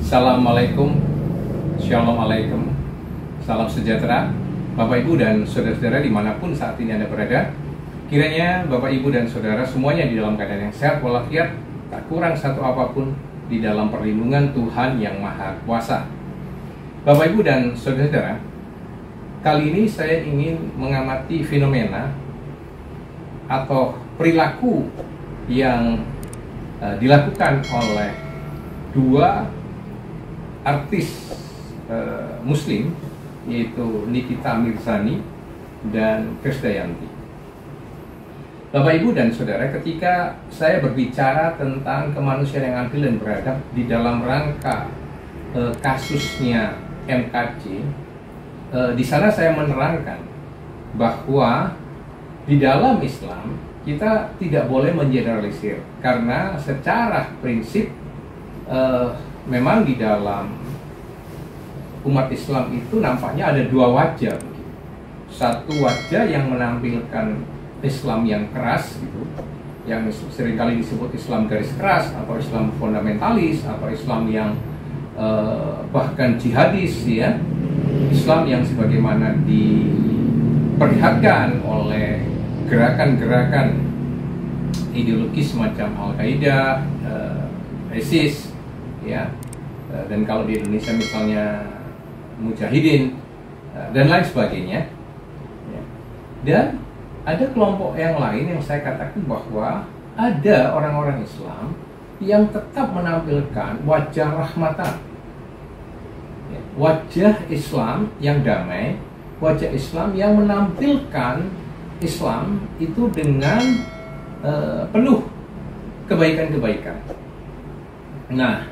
Assalamualaikum, Shalom Alaikum, salam sejahtera Bapak Ibu dan Saudara-saudara dimanapun saat ini Anda berada. Kiranya Bapak Ibu dan Saudara semuanya di dalam keadaan yang sehat walafiat, tak kurang satu apapun, di dalam perlindungan Tuhan yang Maha Kuasa. Bapak Ibu dan Saudara-saudara, kali ini saya ingin mengamati fenomena atau perilaku yang dilakukan oleh dua artis Muslim, yaitu Nikita Mirzani dan Krisdayanti. Bapak Ibu dan Saudara, ketika saya berbicara tentang kemanusiaan yang adil dan beradab di dalam rangka kasusnya MKC, di sana saya menerangkan bahwa di dalam Islam kita tidak boleh mengeneralisir, karena secara prinsip memang di dalam umat Islam itu nampaknya ada dua wajah. Satu wajah yang menampilkan Islam yang keras gitu, yang seringkali disebut Islam garis keras atau Islam fundamentalis atau Islam yang bahkan jihadis, ya, Islam yang sebagaimana diperlihatkan oleh gerakan-gerakan ideologis semacam Al-Qaeda, ISIS, ya, dan kalau di Indonesia misalnya Mujahidin dan lain sebagainya, ya. Dan ada kelompok yang lain yang saya katakan bahwa ada orang-orang Islam yang tetap menampilkan wajah rahmatan, ya, wajah Islam yang damai, wajah Islam yang menampilkan Islam itu dengan penuh kebaikan-kebaikan. Nah,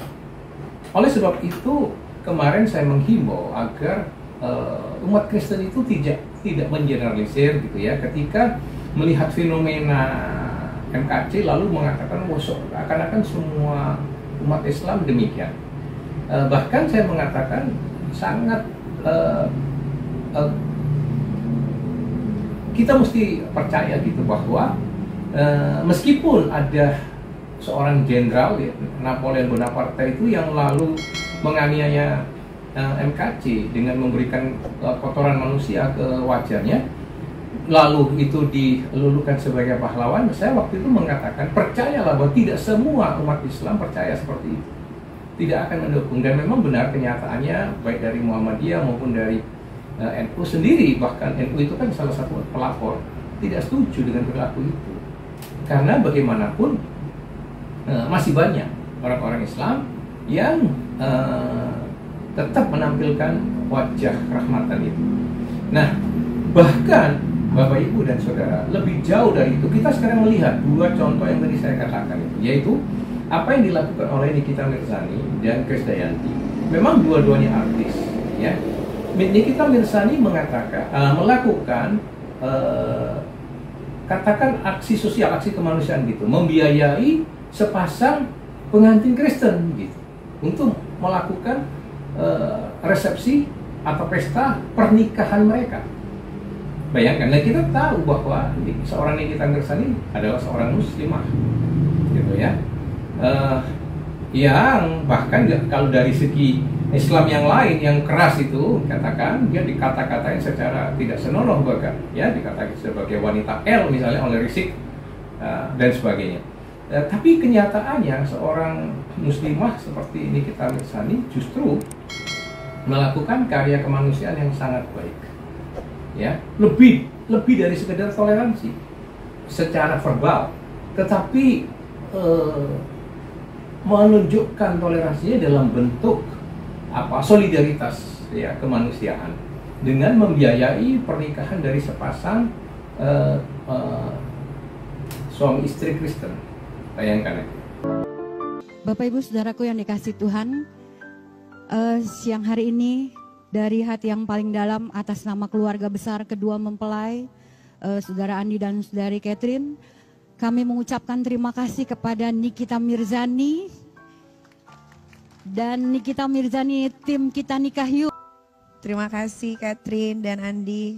oleh sebab itu kemarin saya menghimbau agar umat Kristen itu tidak mengeneralisir gitu ya, ketika melihat fenomena MKC lalu mengatakan akan semua umat Islam demikian. Bahkan saya mengatakan sangat kita mesti percaya gitu bahwa meskipun ada seorang jenderal, ya, Napoleon Bonaparte itu yang lalu menganiaya MKC dengan memberikan kotoran manusia ke wajahnya, lalu itu dilulukan sebagai pahlawan. Saya waktu itu mengatakan, percayalah bahwa tidak semua umat Islam percaya seperti itu, tidak akan mendukung. Dan memang benar kenyataannya, baik dari Muhammadiyah maupun dari NU sendiri, bahkan NU itu kan salah satu pelapor, tidak setuju dengan perilaku itu. Karena bagaimanapun masih banyak orang-orang Islam yang tetap menampilkan wajah rahmatan itu. Nah, bahkan Bapak Ibu dan Saudara, lebih jauh dari itu, kita sekarang melihat dua contoh yang tadi saya katakan itu, yaitu apa yang dilakukan oleh Nikita Mirzani dan Krisdayanti. Memang dua-duanya artis, ya. Nikita Mirzani melakukan katakan aksi sosial, aksi kemanusiaan gitu, membiayai sepasang pengantin Kristen gitu untuk melakukan resepsi atau pesta pernikahan mereka. Bayangkan, nah kita tahu bahwa seorang Nikita Mirzani adalah seorang muslimah, gitu ya, yang bahkan kalau dari segi Islam yang lain yang keras itu, katakan dia dikata-katain secara tidak senonoh, bahkan ya dikatakan sebagai wanita L misalnya oleh Rizik dan sebagainya. Tapi kenyataannya seorang muslimah seperti Nikita Mirzani justru melakukan karya kemanusiaan yang sangat baik, ya, lebih dari sekedar toleransi secara verbal, tetapi menunjukkan toleransinya dalam bentuk solidaritas, ya, kemanusiaan, dengan membiayai pernikahan dari sepasang suami istri Kristen. Bayangkan itu. Bapak Ibu Saudaraku yang dikasihi Tuhan, siang hari ini dari hati yang paling dalam atas nama keluarga besar kedua mempelai, Saudara Andi dan Saudari Catherine, kami mengucapkan terima kasih kepada Nikita Mirzani dan Nikita Mirzani tim Kita Nikah Yuk. Terima kasih Catherine dan Andi.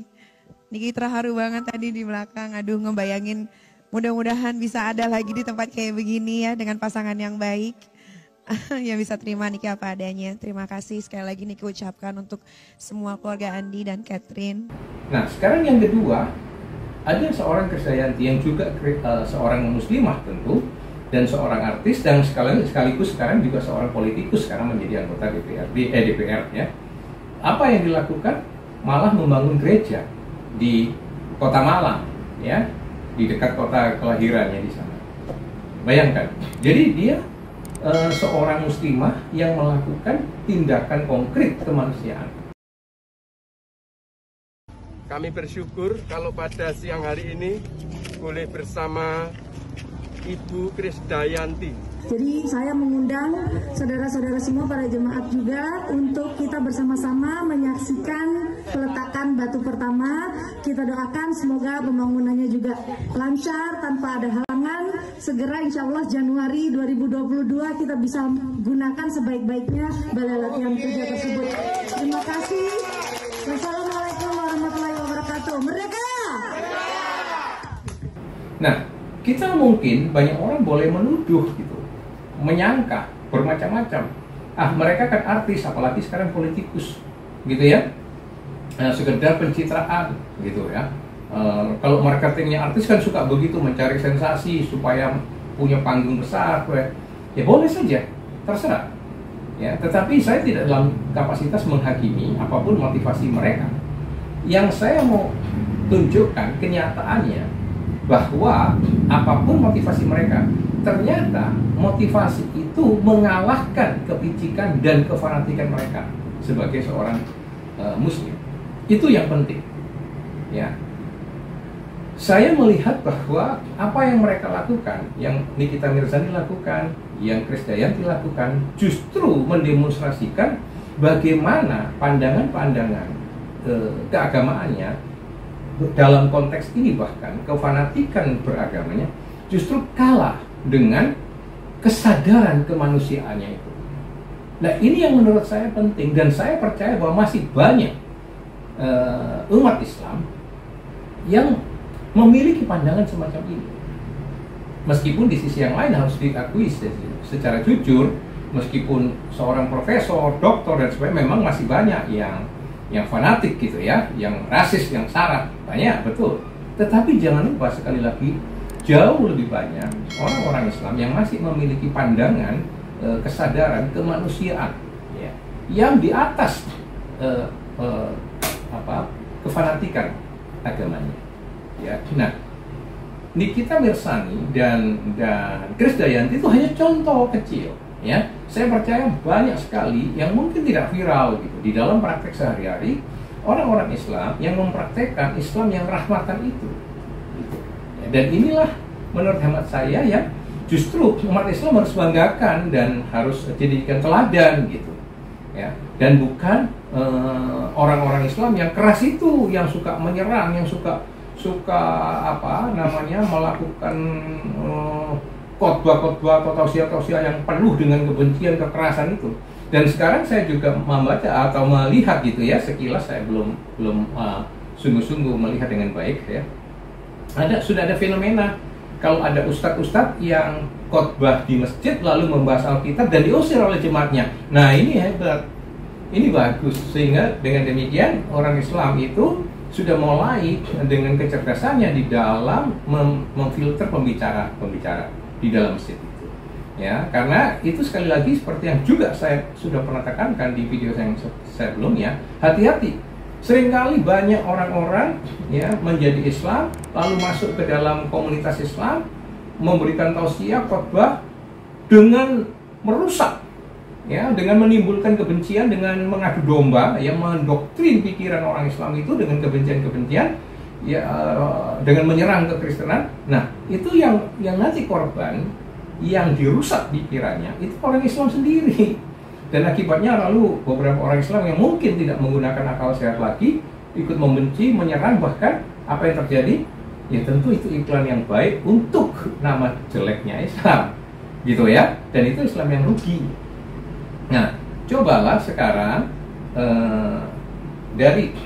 Nikita haru banget tadi di belakang, aduh ngebayangin mudah-mudahan bisa ada lagi di tempat kayak begini ya dengan pasangan yang baik. yang bisa terima Niki apa adanya. Terima kasih sekali lagi Niki ucapkan untuk semua keluarga Andi dan Catherine. Nah, sekarang yang kedua, ada seorang Krisdayanti yang juga seorang muslimah tentu, dan seorang artis, dan sekaligus sekarang juga seorang politikus, sekarang menjadi anggota DPR ya. Apa yang dilakukan? Malah membangun gereja di Kota Malang ya, di dekat kota kelahirannya di sana. Bayangkan, jadi dia seorang muslimah yang melakukan tindakan konkret kemanusiaan. Kami bersyukur kalau pada siang hari ini boleh bersama Ibu Krisdayanti. Jadi saya mengundang saudara-saudara semua para jemaat juga untuk kita bersama-sama menyaksikan peletakan batu pertama. Kita doakan semoga pembangunannya juga lancar tanpa ada halangan. Segera insya Allah Januari 2022 kita bisa gunakan sebaik-baiknya balai latihan kerja tersebut. Terima kasih. Wassalamualaikum warahmatullahi wabarakatuh. Merdeka! Nah, kita mungkin banyak orang boleh menuduh gitu, menyangka bermacam-macam. Mereka kan artis, apalagi sekarang politikus, gitu ya. Sekedar pencitraan, gitu ya. Kalau marketingnya artis kan suka begitu, mencari sensasi supaya punya panggung besar, ya boleh saja, terserah. Ya, tetapi saya tidak dalam kapasitas menghakimi apapun motivasi mereka. Yang saya mau tunjukkan kenyataannya bahwa apapun motivasi mereka, ternyata motivasi itu mengalahkan kepicikan dan kefanatikan mereka sebagai seorang muslim. Itu yang penting. Ya. Saya melihat bahwa apa yang mereka lakukan, yang Nikita Mirzani lakukan, yang Krisdayanti lakukan, justru mendemonstrasikan bagaimana pandangan-pandangan keagamaannya dalam konteks ini, bahkan kefanatikan beragamanya justru kalah dengan kesadaran kemanusiaannya itu. Nah, ini yang menurut saya penting, dan saya percaya bahwa masih banyak umat Islam yang memiliki pandangan semacam ini. Meskipun di sisi yang lain harus diakui secara jujur, meskipun seorang profesor, doktor dan sebagainya, memang masih banyak yang fanatik gitu ya, yang rasis, yang syarat, banyak, betul. Tetapi jangan lupa sekali lagi, jauh lebih banyak orang-orang Islam yang masih memiliki pandangan kesadaran kemanusiaan ya, yang di atas kefanatikan agamanya ya. Nah, Nikita Mirzani dan Krisdayanti itu hanya contoh kecil ya. Saya percaya banyak sekali yang mungkin tidak viral gitu di dalam praktek sehari-hari orang-orang Islam yang mempraktekkan Islam yang rahmatan itu gitu. Ya, dan inilah menurut hemat saya yang justru umat Islam harus banggakan dan harus dijadikan teladan gitu ya. Dan bukan orang-orang Islam yang keras itu, yang suka menyerang, yang suka melakukan khotbah-khotbah atau tausiah-tausiah yang penuh dengan kebencian, kekerasan itu. Dan sekarang saya juga membaca atau melihat gitu ya, sekilas saya belum sungguh-sungguh melihat dengan baik ya. Sudah ada fenomena kalau ada ustadz-ustadz yang khotbah di masjid lalu membahas Alkitab dan diusir oleh jemaatnya. Nah, ini hebat. Ini bagus, sehingga dengan demikian orang Islam itu sudah mulai dengan kecerdasannya di dalam memfilter pembicara di dalam masjid itu. Ya, karena itu sekali lagi seperti yang juga saya sudah pernah tekankan di video yang sebelumnya, hati-hati. Seringkali banyak orang-orang ya menjadi Islam lalu masuk ke dalam komunitas Islam, memberikan tausiah, khotbah dengan merusak ya, dengan menimbulkan kebencian, dengan mengadu domba, yang mendoktrin pikiran orang Islam itu dengan kebencian-kebencian, ya, dengan menyerang kekristenan. Nah, itu yang nanti korban, yang dirusak pikirannya itu orang Islam sendiri. Dan akibatnya lalu beberapa orang Islam yang mungkin tidak menggunakan akal sehat lagi ikut membenci, menyerang, bahkan apa yang terjadi? Ya tentu itu iklan yang baik untuk nama jeleknya Islam, gitu ya. Dan itu Islam yang rugi. Nah, cobalah sekarang dari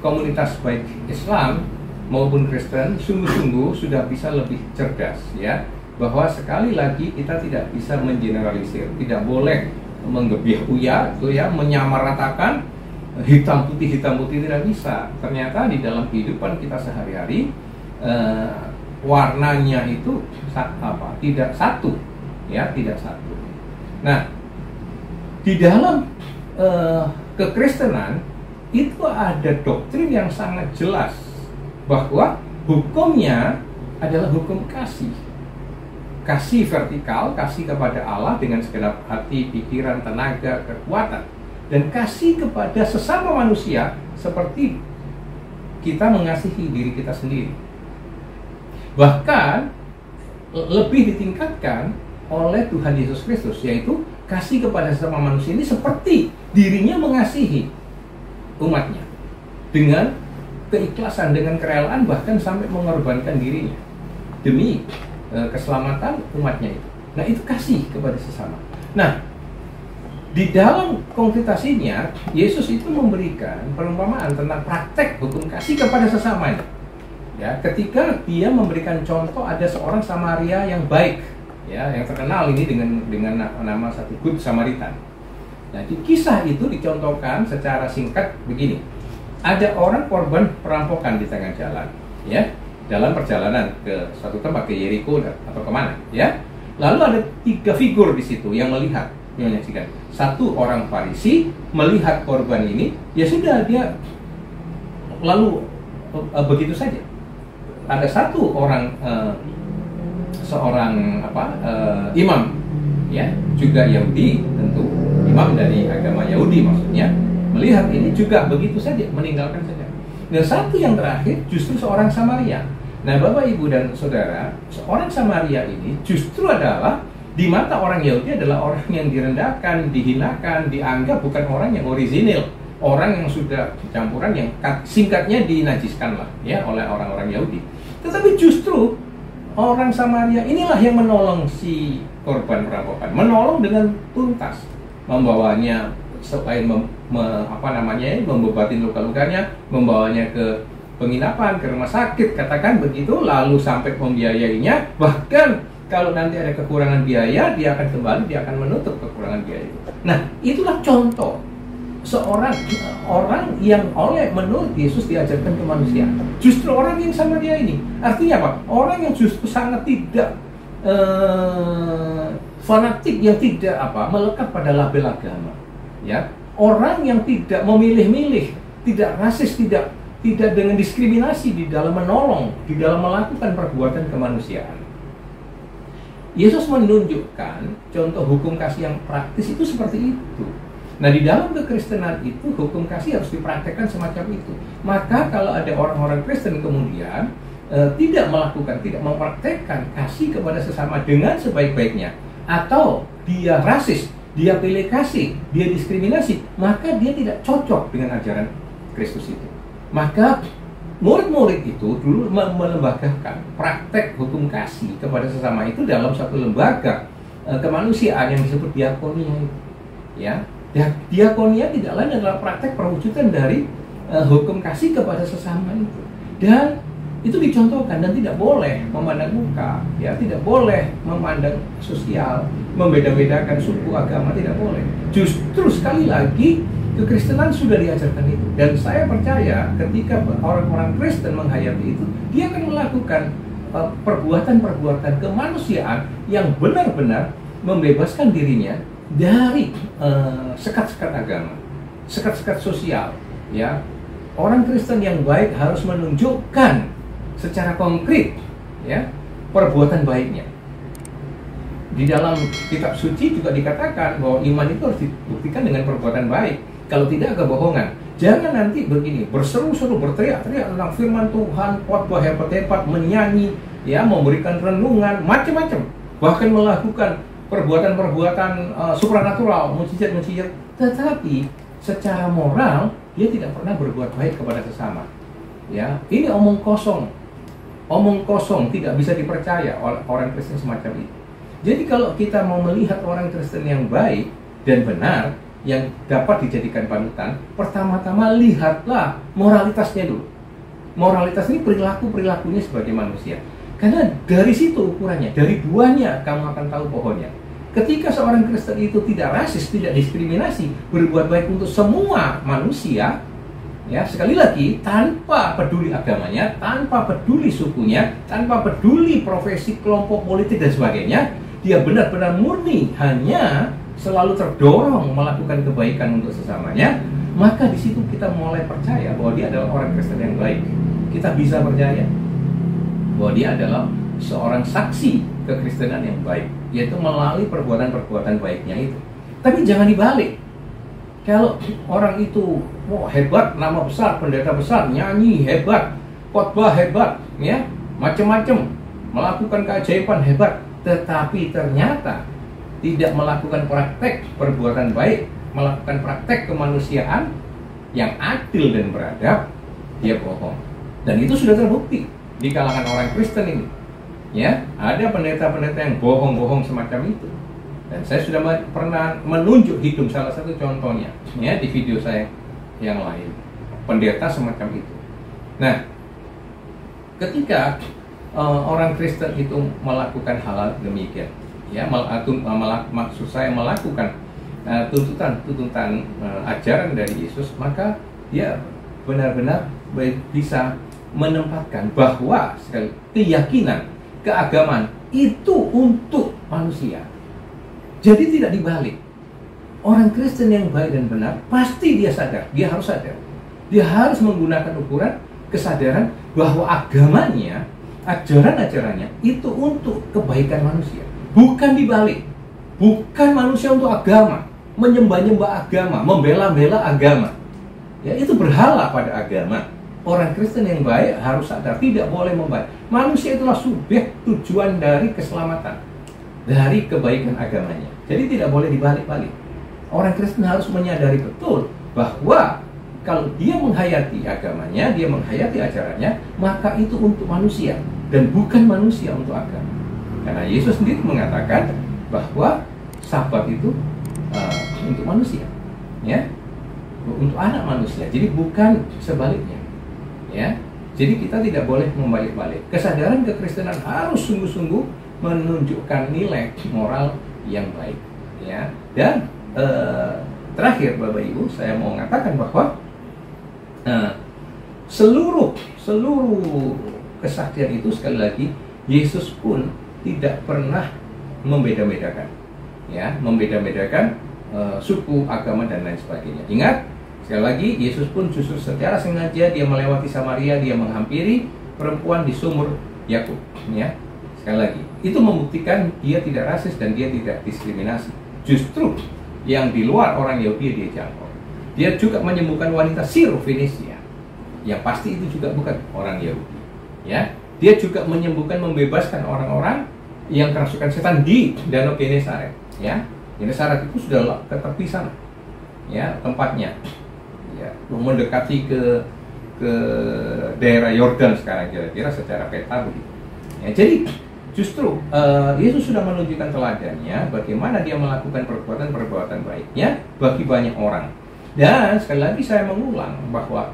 komunitas baik Islam maupun Kristen sungguh-sungguh sudah bisa lebih cerdas ya, bahwa sekali lagi kita tidak bisa mengeneralisir, tidak boleh menggebiah uya, itu ya, menyamaratakan hitam putih tidak bisa. Ternyata di dalam kehidupan kita sehari-hari warnanya itu tidak satu, ya, tidak satu. Nah, di dalam kekristenan itu ada doktrin yang sangat jelas bahwa hukumnya adalah hukum kasih. Kasih vertikal, kasih kepada Allah dengan segenap hati, pikiran, tenaga, kekuatan. Dan kasih kepada sesama manusia seperti kita mengasihi diri kita sendiri. Bahkan lebih ditingkatkan oleh Tuhan Yesus Kristus, yaitu kasih kepada sesama manusia ini seperti dirinya mengasihi umatnya dengan keikhlasan, dengan kerelaan, bahkan sampai mengorbankan dirinya demi keselamatan umatnya itu. Nah, itu kasih kepada sesama. Nah, di dalam konkretasinya Yesus itu memberikan perumpamaan tentang praktek hukum kasih kepada sesamanya. Ya, ketika dia memberikan contoh ada seorang Samaria yang baik, ya, yang terkenal ini dengan nama satu Good Samaritan. Nah, di kisah itu dicontohkan secara singkat begini. Ada orang korban perampokan di tengah jalan, ya, dalam perjalanan ke suatu tempat, ke Yeriko atau kemana, ya. Lalu ada 3 figur di situ yang melihat, menyaksikan. Satu orang Farisi melihat korban ini, ya sudah, dia lalu begitu saja. Ada satu orang seorang imam, ya, juga Yahudi, tentu imam dari agama Yahudi maksudnya, melihat ini juga begitu saja, meninggalkan saja. Dan satu yang terakhir justru seorang Samaria. Nah, Bapak, Ibu, dan Saudara, seorang Samaria ini justru adalah di mata orang Yahudi adalah orang yang direndahkan, dihinakan, dianggap bukan orang yang orisinil, orang yang sudah campuran, yang singkatnya dinajiskan lah, ya, oleh orang-orang Yahudi. Tetapi justru orang Samaria inilah yang menolong si korban perampokan, menolong dengan tuntas, membawanya selain membebatin luka-lukanya, membawanya ke penginapan, ke rumah sakit, katakan begitu, lalu sampai membiayainya. Bahkan kalau nanti ada kekurangan biaya, dia akan kembali, dia akan menutup kekurangan biaya itu. Nah, itulah contoh seorang orang yang menurut Yesus diajarkan ke manusia. Justru orang yang sama dia ini, artinya apa? Orang yang justru sangat tidak fanatik, yang tidak melekat pada label agama, ya. Orang yang tidak memilih-milih, tidak rasis, tidak dengan diskriminasi di dalam menolong, di dalam melakukan perbuatan kemanusiaan. Yesus menunjukkan contoh hukum kasih yang praktis itu seperti itu. Nah, di dalam kekristenan itu hukum kasih harus dipraktekkan semacam itu. Maka kalau ada orang-orang Kristen kemudian tidak mempraktekkan kasih kepada sesama dengan sebaik-baiknya, atau dia rasis, dia pilih kasih, dia diskriminasi, maka dia tidak cocok dengan ajaran Kristus itu. Maka murid-murid itu dulu melembagakan praktek hukum kasih kepada sesama itu dalam satu lembaga kemanusiaan yang disebut diakonia, ya. Diakonia tidak lain adalah praktek perwujudan dari hukum kasih kepada sesama itu. Dan itu dicontohkan, dan tidak boleh memandang muka, ya, tidak boleh memandang sosial, membeda-bedakan suku, agama, tidak boleh. Justru sekali lagi kekristenan sudah diajarkan itu, dan saya percaya ketika orang-orang Kristen menghayati itu, dia akan melakukan perbuatan-perbuatan kemanusiaan yang benar-benar membebaskan dirinya dari sekat-sekat agama, sekat-sekat sosial, ya. Orang Kristen yang baik harus menunjukkan secara konkret, ya, perbuatan baiknya. Di dalam kitab suci juga dikatakan bahwa iman itu harus dibuktikan dengan perbuatan baik. Kalau tidak, kebohongan. Jangan nanti begini, berseru-seru, berteriak-teriak tentang firman Tuhan, khotbah hebat-hebat, menyanyi, ya, memberikan renungan, macam-macam. Bahkan melakukan perbuatan-perbuatan supranatural, mujizat-mujizat. Tetapi secara moral dia tidak pernah berbuat baik kepada sesama. Ya, ini omong kosong, tidak bisa dipercaya oleh orang Kristen semacam itu. Jadi kalau kita mau melihat orang Kristen yang baik dan benar, yang dapat dijadikan panutan, pertama-tama lihatlah moralitasnya dulu. Moralitas ini perilakunya sebagai manusia. Karena dari situ ukurannya, dari buahnya kamu akan tahu pohonnya. Ketika seorang Kristen itu tidak rasis, tidak diskriminasi, berbuat baik untuk semua manusia, ya sekali lagi tanpa peduli agamanya, tanpa peduli sukunya, tanpa peduli profesi, kelompok politik dan sebagainya, dia benar-benar murni hanya selalu terdorong melakukan kebaikan untuk sesamanya, maka di situ kita mulai percaya bahwa dia adalah orang Kristen yang baik. Kita bisa percaya bahwa dia adalah seorang saksi kekristenan yang baik, yaitu melalui perbuatan-perbuatan baiknya itu. Tapi jangan dibalik. Kalau orang itu hebat, nama besar, pendeta besar, nyanyi hebat, khotbah hebat, ya, macam-macam, melakukan keajaiban hebat, tetapi ternyata tidak melakukan praktek perbuatan baik, melakukan praktek kemanusiaan yang adil dan beradab, dia bohong. Dan itu sudah terbukti di kalangan orang Kristen ini. Ya, ada pendeta-pendeta yang bohong-bohong semacam itu. Dan saya sudah pernah menunjuk hidup salah satu contohnya, ya, di video saya yang lain. Pendeta semacam itu. Nah, ketika orang Kristen itu melakukan hal demikian, ya, maksud saya melakukan tuntutan ajaran dari Yesus, maka dia benar-benar bisa menempatkan bahwa keyakinan, keagamaan itu untuk manusia. Jadi tidak dibalik. Orang Kristen yang baik dan benar pasti dia sadar, dia harus sadar. Dia harus menggunakan ukuran kesadaran bahwa agamanya, ajaran-ajarannya itu untuk kebaikan manusia. Bukan dibalik. Bukan manusia untuk agama, menyembah-nyembah agama, membela-bela agama. Ya, itu berhala pada agama. Orang Kristen yang baik harus sadar, tidak boleh membaik. Manusia itulah subjek tujuan dari keselamatan, dari kebaikan agamanya. Jadi tidak boleh dibalik-balik. Orang Kristen harus menyadari betul bahwa kalau dia menghayati agamanya, dia menghayati ajarannya, maka itu untuk manusia dan bukan manusia untuk agama. Karena Yesus sendiri mengatakan bahwa Sabat itu untuk manusia, ya, untuk anak manusia. Jadi bukan sebaliknya. Ya, jadi kita tidak boleh membalik-balik. Kesadaran kekristenan harus sungguh-sungguh menunjukkan nilai moral yang baik. Ya, dan terakhir, Bapak Ibu, saya mau mengatakan bahwa seluruh kesaksian itu sekali lagi Yesus pun tidak pernah membeda-bedakan, ya, membeda-bedakan suku, agama dan lain sebagainya. Ingat. Sekali lagi, Yesus pun justru secara sengaja dia melewati Samaria, dia menghampiri perempuan di sumur Yakub. Ya, sekali lagi, itu membuktikan dia tidak rasis dan dia tidak diskriminasi. Justru yang di luar orang Yahudi dia jangkau. Dia juga menyembuhkan wanita Siro-Fenisia, yang pasti itu juga bukan orang Yahudi. Ya, dia juga menyembuhkan, membebaskan orang-orang yang kerasukan setan di Danau Genesaret. Ya, Genesaret itu sudah ke tepi sana, ya, tempatnya. Ya, mendekati ke daerah Yordan sekarang kira-kira secara peta begitu. Ya, jadi justru Yesus sudah menunjukkan teladannya bagaimana dia melakukan perbuatan-perbuatan baiknya bagi banyak orang. Dan sekali lagi saya mengulang bahwa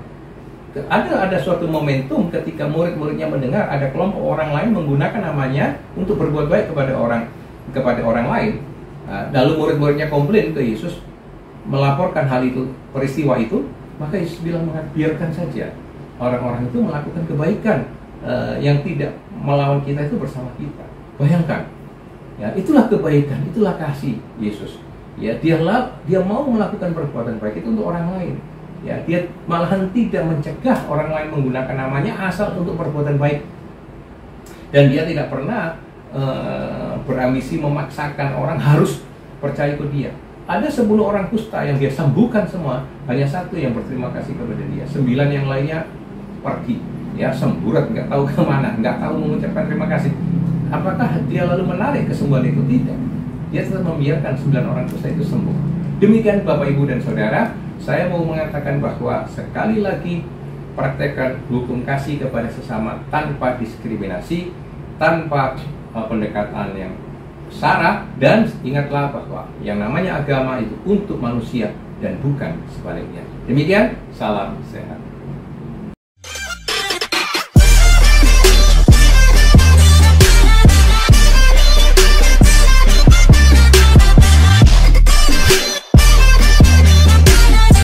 ada suatu momentum ketika murid-muridnya mendengar ada kelompok orang lain menggunakan namanya untuk berbuat baik kepada orang lain. Lalu murid-muridnya komplain ke Yesus, melaporkan hal itu, peristiwa itu, maka Yesus bilang, biarkan saja orang-orang itu melakukan kebaikan yang tidak melawan kita itu bersama kita. Bayangkan, ya, itulah kebaikan, itulah kasih Yesus. Ya, dia mau melakukan perbuatan baik itu untuk orang lain. Ya, dia malahan tidak mencegah orang lain menggunakan namanya asal untuk perbuatan baik. Dan dia tidak pernah berambisi memaksakan orang harus percaya ke dia. Ada 10 orang kusta yang dia sembuhkan semua, hanya 1 yang berterima kasih kepada dia. 9 yang lainnya pergi, ya, semburat, nggak tahu kemana, nggak tahu mengucapkan terima kasih. Apakah dia lalu menarik kesembuhan itu? Tidak. Dia tetap membiarkan 9 orang kusta itu sembuh. Demikian Bapak, Ibu, dan Saudara, saya mau mengatakan bahwa sekali lagi praktekkan hukum kasih kepada sesama tanpa diskriminasi, tanpa pendekatan yang sara, dan ingatlah bahwa yang namanya agama itu untuk manusia dan bukan sebaliknya. Demikian, salam sehat.